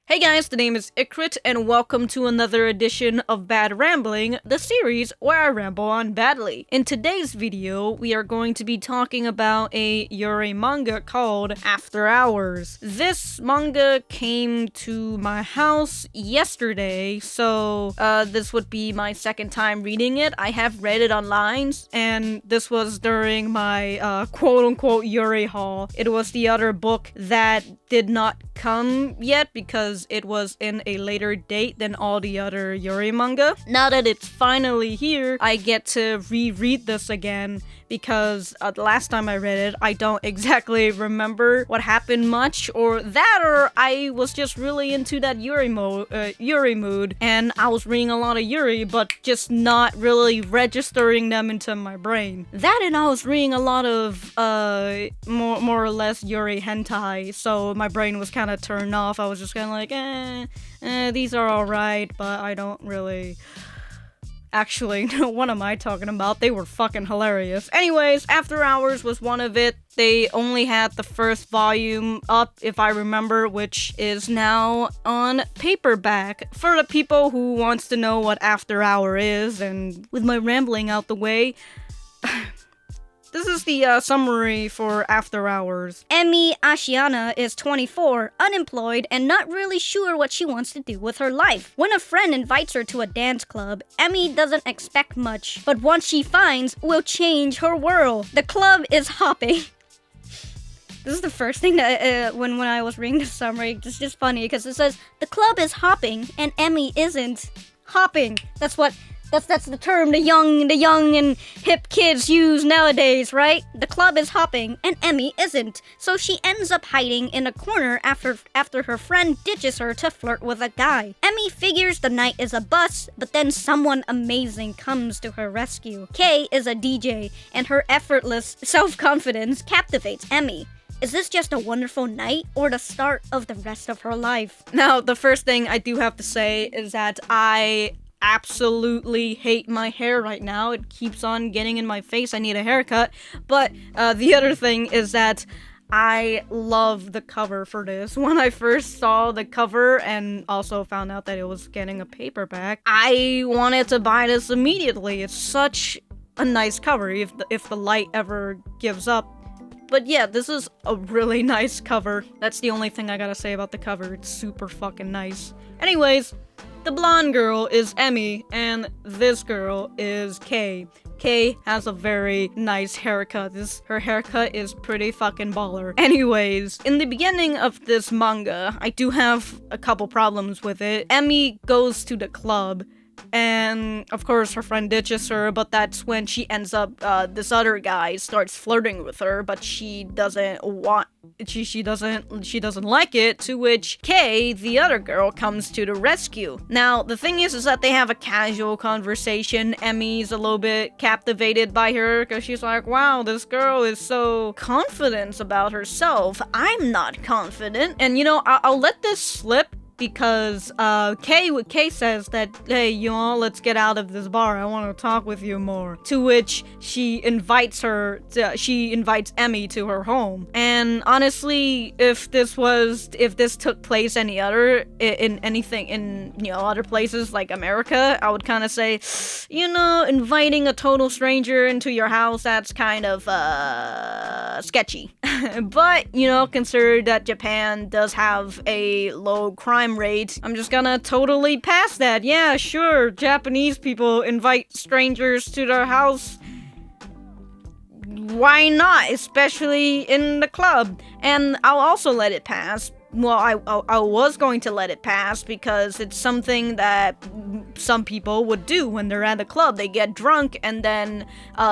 Hey guys, the name is Ikrit, and welcome to another edition of Bad Rambling, the series where I ramble on badly. In today's video, we are going to be talking about a Yuri manga called After Hours. This manga came to my house yesterday, so this would be my second time reading it. I have read it online, and this was during my quote-unquote Yuri haul. It was the other book that did not come yet because it was in a later date than all the other Yuri manga. Now that it's finally here, I get to reread this again because the last time I read it, I don't exactly remember what happened much, or I was just really into that Yuri mood, and I was reading a lot of Yuri, but just not really registering them into my brain. That and I was reading a lot of more or less Yuri hentai, so my brain was kind of turned off. I was just kind of like, these are alright, but I don't really... Actually, what am I talking about? They were fucking hilarious. Anyways, After Hours was one of it. They only had the first volume up, if I remember, which is now on paperback. For the people who wants to know what After Hour is, and with my rambling out the way... This is the summary for After Hours. Emi Ashiana is 24, unemployed, and not really sure what she wants to do with her life. When a friend invites her to a dance club, Emi doesn't expect much, but what she finds will change her world. The club is hopping. This is the first thing that, when I was reading the summary, it's just funny, because it says, the club is hopping, and Emi isn't hopping. That's the term the young and hip kids use nowadays, right? The club is hopping, and Emi isn't. So she ends up hiding in a corner after her friend ditches her to flirt with a guy. Emi figures the night is a bust, but then someone amazing comes to her rescue. Kei is a DJ, and her effortless self-confidence captivates Emi. Is this just a wonderful night, or the start of the rest of her life? Now, the first thing I do have to say is that I absolutely hate my hair right now. It keeps on getting in my face. I need a haircut. But the other thing is that I love the cover for this. When I first saw the cover and also found out that it was getting a paperback, I wanted to buy this immediately. It's such a nice cover if the light ever gives up. But yeah, this is a really nice cover. That's the only thing I gotta say about the cover. It's super fucking nice. Anyways, the blonde girl is Emi, and this girl is Kei. Kei has a very nice haircut. Her haircut is pretty fucking baller. Anyways, in the beginning of this manga, I do have a couple problems with it. Emi goes to the club, and of course her friend ditches her, but that's when she ends up, this other guy starts flirting with her, but she doesn't like it, to which Kei, the other girl, comes to the rescue. Now, the thing is that they have a casual conversation. Emi's a little bit captivated by her, because she's like, wow, this girl is so confident about herself. I'm not confident. And you know, I'll let this slip, because Kei says that, hey, you know, let's get out of this bar, I want to talk with you more. To which she invites Emi to her home. And honestly, if this took place in other places like America, I would kind of say, you know, inviting a total stranger into your house, that's kind of sketchy. But, you know, consider that Japan does have a low crime rate, I'm just gonna totally pass that. Yeah, sure, Japanese people invite strangers to their house. Why not? Especially in the club. And I'll also let it pass. Well, I was going to let it pass because it's something that some people would do when they're at a club. They get drunk and then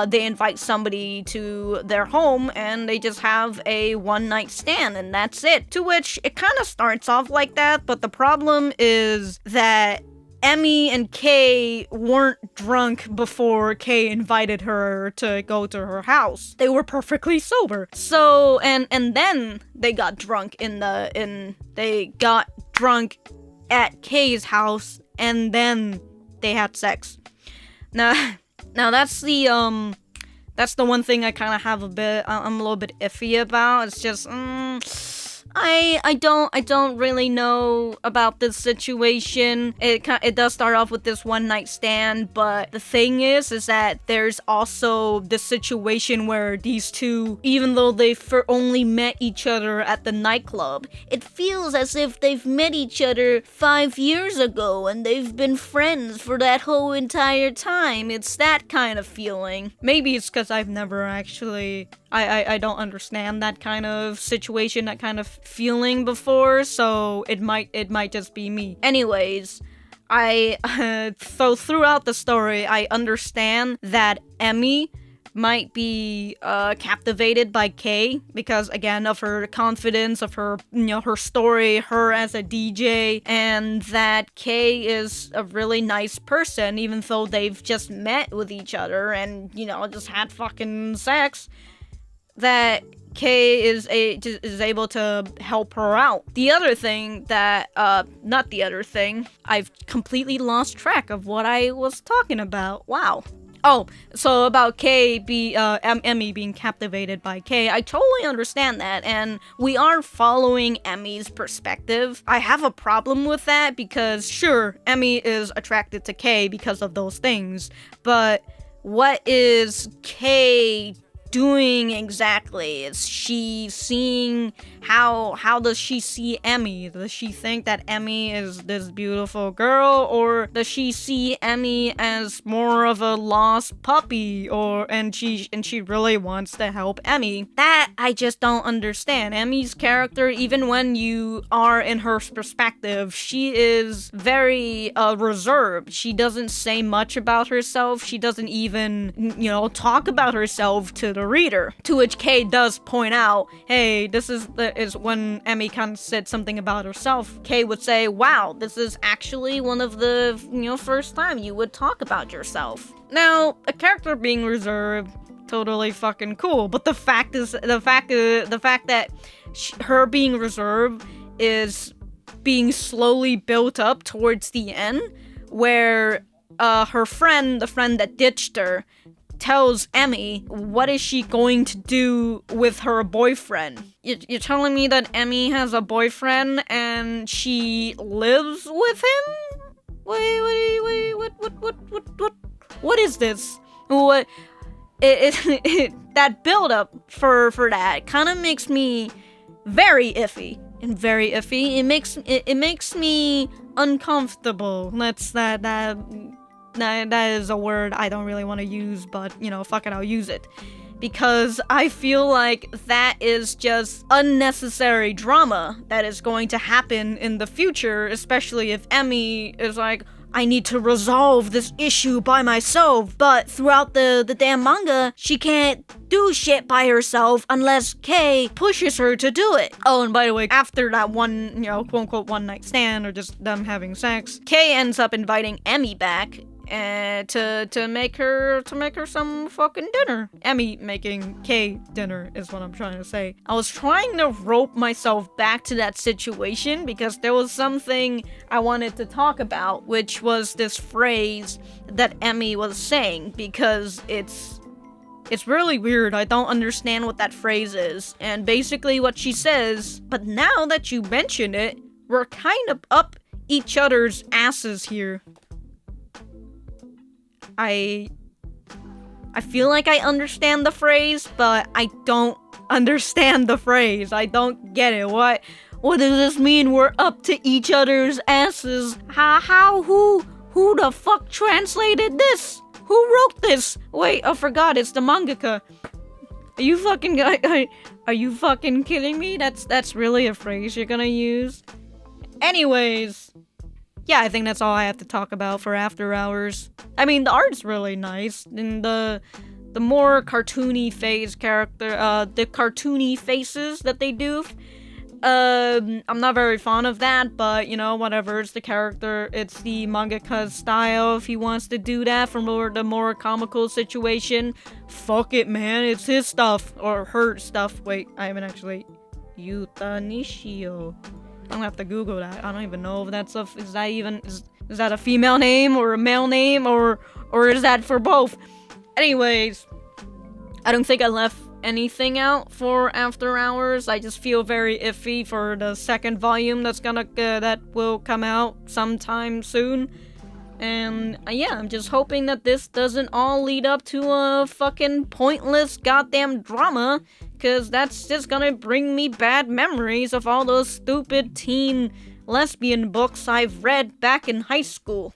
they invite somebody to their home and they just have a one-night stand and that's it. To which it kind of starts off like that, but the problem is that Emi and Kei weren't drunk before Kei invited her to go to her house. They were perfectly sober. So, and then they got drunk they got drunk at Kei's house, and then they had sex. Now that's the one thing I kind of have I'm a little bit iffy about. It's just, I don't really know about this situation. It does start off with this one night stand, but the thing is that there's also this situation where these two, even though they've only met each other at the nightclub, it feels as if they've met each other 5 years ago and they've been friends for that whole entire time. It's that kind of feeling. Maybe it's because I've never actually, I don't understand that kind of situation, that kind of feeling before, so it might just be me. Anyways, so throughout the story, I understand that Emi might be captivated by Kei because, again, of her confidence, of her, her story, her as a DJ, and that Kei is a really nice person, even though they've just met with each other and, just had fucking sex, that Kei is able to help her out. The other thing that, not the other thing, I've completely lost track of what I was talking about. Wow. Oh, so about Emi being captivated by Kei, I totally understand that, and we are following Emi's perspective. I have a problem with that because, sure, Emi is attracted to Kei because of those things, but what is Kei doing exactly? Is she seeing how does she see Emi? Does she think that Emi is this beautiful girl, or does she see Emi as more of a lost puppy, and she really wants to help Emi? That I just don't understand. Emi's character, even when you are in her perspective, she is very reserved. She doesn't say much about herself. She doesn't even, talk about herself to the reader. To which Kei does point out, hey, this is when Emi kind of said something about herself. Kei would say, wow, this is actually one of the, first time you would talk about yourself. Now, a character being reserved, totally fucking cool, but the fact that her being reserved is being slowly built up towards the end, where her friend, the friend that ditched her, tells Emi what is she going to do with her boyfriend. You're telling me that Emi has a boyfriend and she lives with him? Wait, what is this? What? That build up for that kind of makes me very iffy. It makes me uncomfortable. That is a word I don't really want to use, but, fuck it, I'll use it. Because I feel like that is just unnecessary drama that is going to happen in the future, especially if Emi is like, I need to resolve this issue by myself, but throughout the damn manga, she can't do shit by herself unless Kei pushes her to do it. Oh, and by the way, after that one, quote-unquote one-night stand, or just them having sex, Kei ends up inviting Emi back, to make her some fucking dinner. Emi making Kei dinner is what I'm trying to say. I was trying to rope myself back to that situation because there was something I wanted to talk about, which was this phrase that Emi was saying, because it's really weird. I don't understand what that phrase is. And basically what she says, but now that you mention it, we're kind of up each other's asses here. I feel like I understand the phrase, but I don't understand the phrase. I don't get it. What does this mean? We're up to each other's asses. Who the fuck translated this? Who wrote this? Wait, I forgot. It's the mangaka. Are you fucking kidding me? That's really a phrase you're gonna use? Anyways. Yeah, I think that's all I have to talk about for After Hours. I mean, the art's really nice, and the more cartoony the cartoony faces that they do, I'm not very fond of that, but, whatever, it's the character, it's the mangaka's style. If he wants to do that for the more comical situation, fuck it, man, it's his stuff, or her stuff. Wait, I haven't actually... Yuta Nishio. I'm gonna have to Google that. I don't even know if that's is that a female name or a male name or is that for both? Anyways, I don't think I left anything out for After Hours. I just feel very iffy for the second volume that will come out sometime soon. And yeah, I'm just hoping that this doesn't all lead up to a fucking pointless goddamn drama, cause that's just gonna bring me bad memories of all those stupid teen lesbian books I've read back in high school.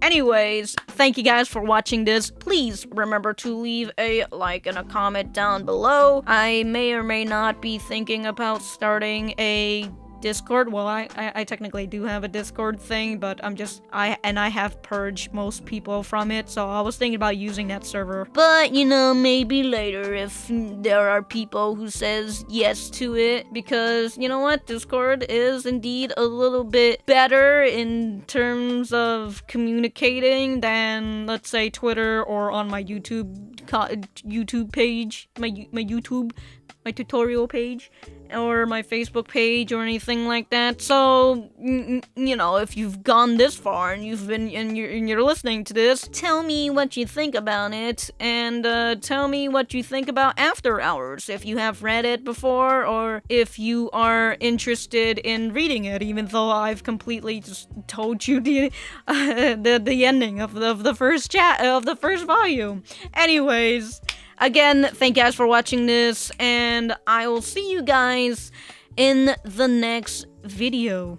Anyways, thank you guys for watching this. Please remember to leave a like and a comment down below. I may or may not be thinking about starting a Discord. Well, I technically do have a Discord thing, but I have purged most people from it, so I was thinking about using that server. But, you know, maybe later if there are people who says yes to it, because, you know what, Discord is indeed a little bit better in terms of communicating than, let's say, Twitter or on my YouTube page, my tutorial page, or my Facebook page, or anything like that. So, you know, if you've gone this far and you're listening to this, tell me what you think about it, and tell me what you think about After Hours, if you have read it before, or if you are interested in reading it, even though I've completely just told you the ending of the first volume. Anyways, again, thank you guys for watching this, and I will see you guys in the next video.